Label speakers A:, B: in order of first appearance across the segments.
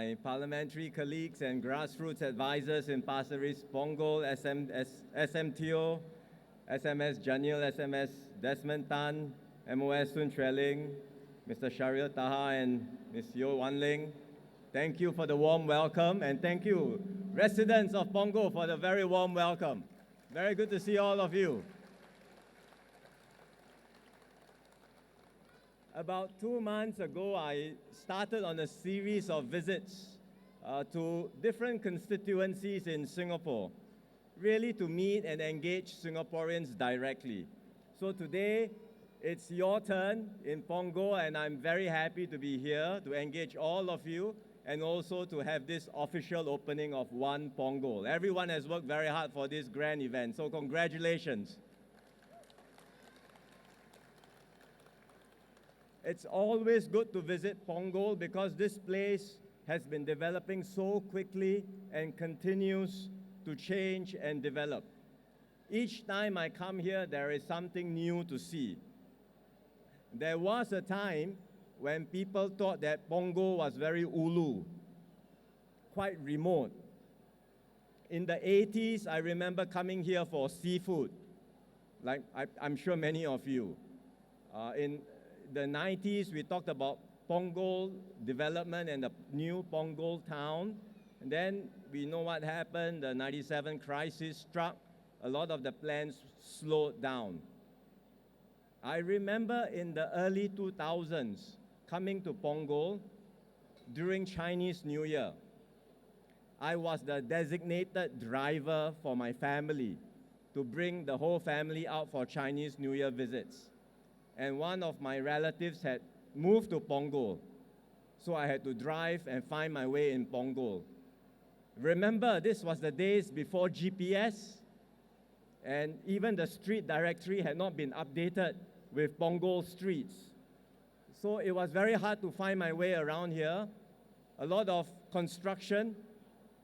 A: my parliamentary colleagues and grassroots advisors in Pasir Ris, Punggol, SMTO, SMS Janil, SMS Desmond Tan, MOS Sun Treling, Mr. Shahril Taha and Ms. Yo Wan Ling. Thank you for the warm welcome, and thank you, residents of Punggol, for the very warm welcome. Very good to see all of you. About 2 months ago, I started on a series of visits to different constituencies in Singapore, really to meet and engage Singaporeans directly. So today, it's your turn in Punggol, and I'm very happy to be here to engage all of you and also to have this official opening of One Punggol. Everyone has worked very hard for this grand event, so congratulations. It's always good to visit Punggol because this place has been developing so quickly and continues to change and develop. Each time I come here, there is something new to see. There was a time when people thought that Punggol was very ulu, quite remote. In the 80s, I remember coming here for seafood, like I'm sure many of you. In the 90s, we talked about Punggol development and the new Punggol town. And then we know what happened. The 97 crisis struck. A lot of the plans slowed down. I remember in the early 2000s coming to Punggol during Chinese New Year. I was the designated driver for my family to bring the whole family out for Chinese New Year visits. And one of my relatives had moved to Punggol, so I had to drive and find my way in Punggol. Remember, this was the days before GPS, and even the street directory had not been updated with Punggol streets. So it was very hard to find my way around here. A lot of construction,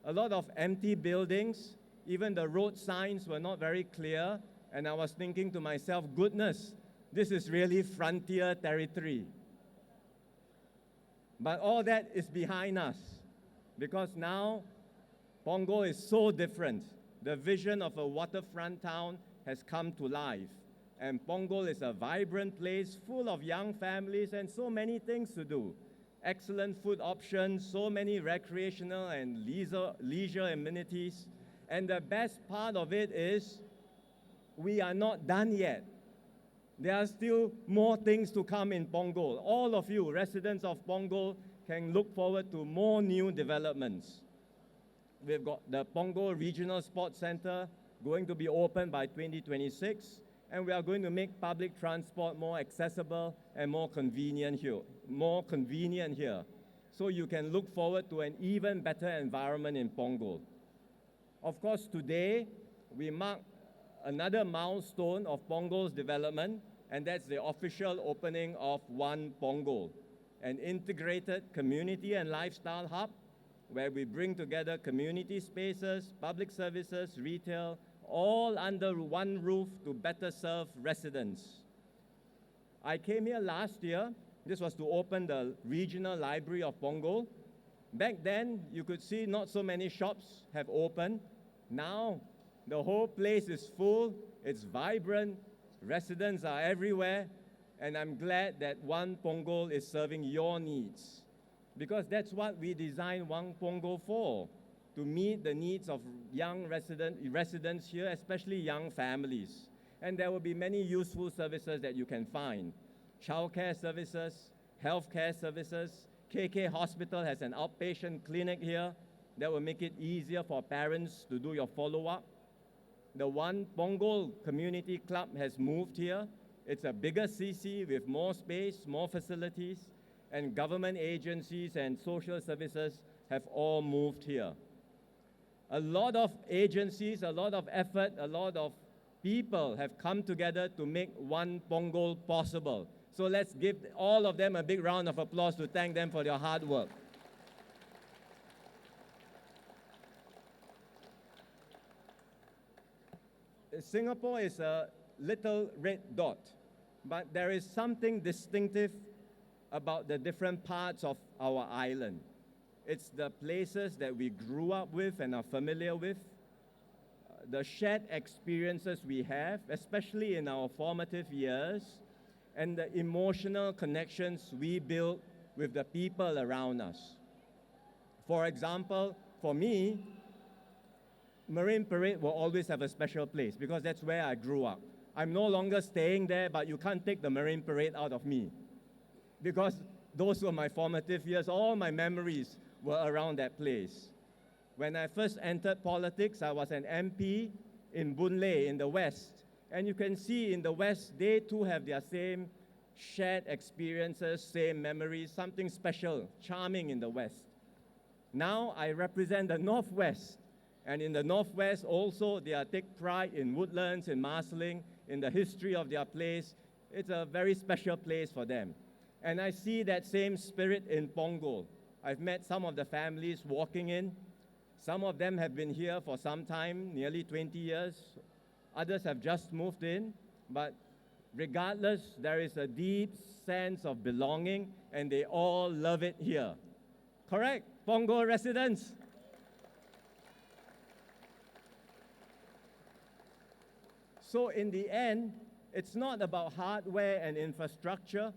A: a lot of empty buildings, even the road signs were not very clear, and I was thinking to myself, goodness, this is really frontier territory. But all that is behind us because now Punggol is so different. The vision of a waterfront town has come to life. And Punggol is a vibrant place full of young families and so many things to do. Excellent food options, so many recreational and leisure amenities. And the best part of it is we are not done yet. There are still more things to come in Punggol. All of you, residents of Punggol, can look forward to more new developments. We've got the Punggol Regional Sports Center going to be open by 2026, and we are going to make public transport more accessible and more convenient here. So you can look forward to an even better environment in Punggol. Of course, today, we mark another milestone of Punggol's development, and that's the official opening of One Punggol, an integrated community and lifestyle hub where we bring together community spaces, public services, retail, all under one roof to better serve residents. I came here last year. This was to open the Regional Library of Punggol. Back then, you could see not so many shops have opened. Now, the whole place is full, it's vibrant, residents are everywhere, and I'm glad that One Punggol is serving your needs. Because that's what we designed One Punggol for, to meet the needs of young residents here, especially young families. And there will be many useful services that you can find. Childcare services, healthcare services. KK Hospital has an outpatient clinic here that will make it easier for parents to do your follow-up. The One Punggol Community Club has moved here. It's a bigger CC with more space, more facilities, and government agencies and social services have all moved here. A lot of agencies, a lot of effort, a lot of people have come together to make One Punggol possible. So let's give all of them a big round of applause to thank them for their hard work. Singapore is a little red dot, but there is something distinctive about the different parts of our island. It's the places that we grew up with and are familiar with, the shared experiences we have, especially in our formative years, and the emotional connections we build with the people around us. For example, for me, Marine Parade will always have a special place because that's where I grew up. I'm no longer staying there, but you can't take the Marine Parade out of me because those were my formative years. All my memories were around that place. When I first entered politics, I was an MP in Boon Lay in the West. And you can see in the West, they too have their same shared experiences, same memories, something special, charming in the West. Now I represent the Northwest. And in the Northwest also, they take pride in Woodlands, in Marsiling, in the history of their place. It's a very special place for them. And I see that same spirit in Punggol. I've met some of the families walking in. Some of them have been here for some time, nearly 20 years. Others have just moved in. But regardless, there is a deep sense of belonging, and they all love it here. Correct, Punggol residents? So in the end, it's not about hardware and infrastructure.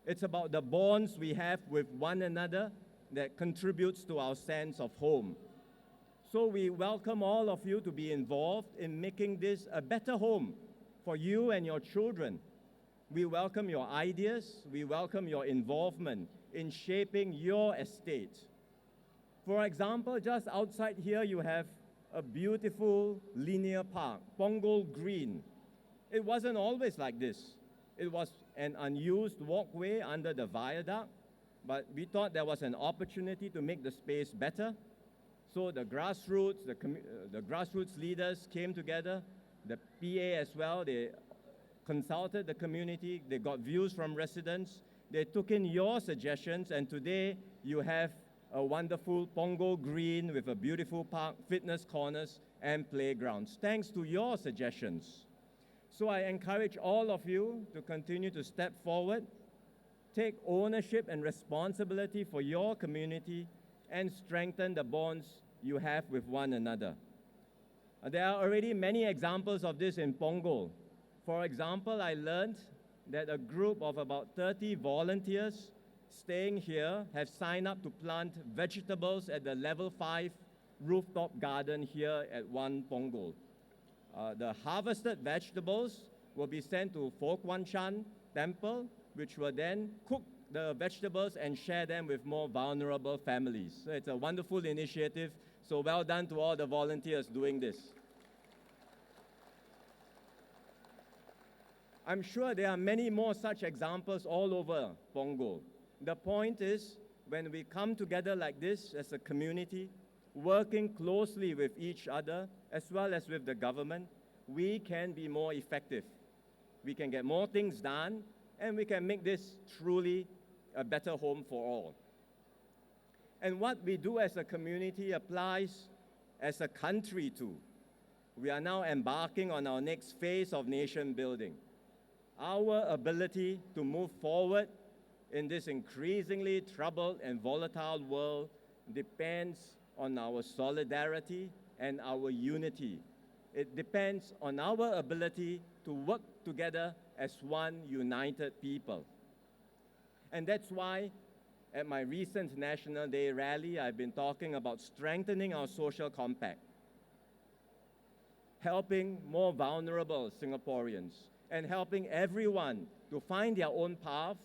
A: It's about the bonds we have with one another that contributes to our sense of home. So we welcome all of you to be involved in making this a better home for you and your children. We welcome your ideas. We welcome your involvement in shaping your estate. For example, just outside here, you have a beautiful linear park, Punggol Green. It wasn't always like this. It was an unused walkway under the viaduct, but we thought there was an opportunity to make the space better. So the grassroots, the grassroots leaders came together, the PA as well, they consulted the community, they got views from residents, they took in your suggestions, and today you have a wonderful Punggol Green with a beautiful park, fitness corners, and playgrounds, thanks to your suggestions. So I encourage all of you to continue to step forward, take ownership and responsibility for your community, and strengthen the bonds you have with one another. There are already many examples of this in Punggol. For example, I learned that a group of about 30 volunteers staying here have signed up to plant vegetables at the level 5 rooftop garden here at One Punggol. The harvested vegetables will be sent to Fo Guang Shan Temple, which will then cook the vegetables and share them with more vulnerable families. So it's a wonderful initiative. So well done to all the volunteers doing this. I'm sure there are many more such examples all over Punggol. The point is, when we come together like this as a community, working closely with each other as well as with the government, we can be more effective. We can get more things done, and we can make this truly a better home for all. And what we do as a community applies as a country too. We are now embarking on our next phase of nation building. Our ability to move forward in this increasingly troubled and volatile world depends on our solidarity and our unity. It depends on our ability to work together as one united people. And that's why at my recent National Day rally, I've been talking about strengthening our social compact, helping more vulnerable Singaporeans, and helping everyone to find their own path,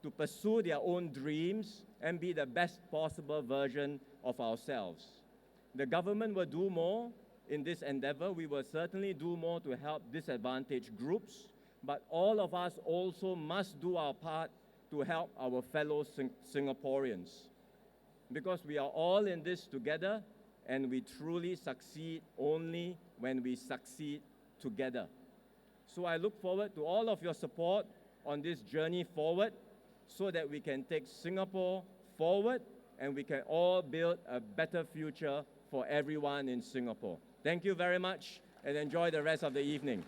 A: to pursue their own dreams, and be the best possible version of ourselves. The government will do more in this endeavor. We will certainly do more to help disadvantaged groups, but all of us also must do our part to help our fellow Singaporeans, because we are all in this together, and we truly succeed only when we succeed together. So I look forward to all of your support on this journey forward so that we can take Singapore forward and we can all build a better future for everyone in Singapore. Thank you very much and enjoy the rest of the evening.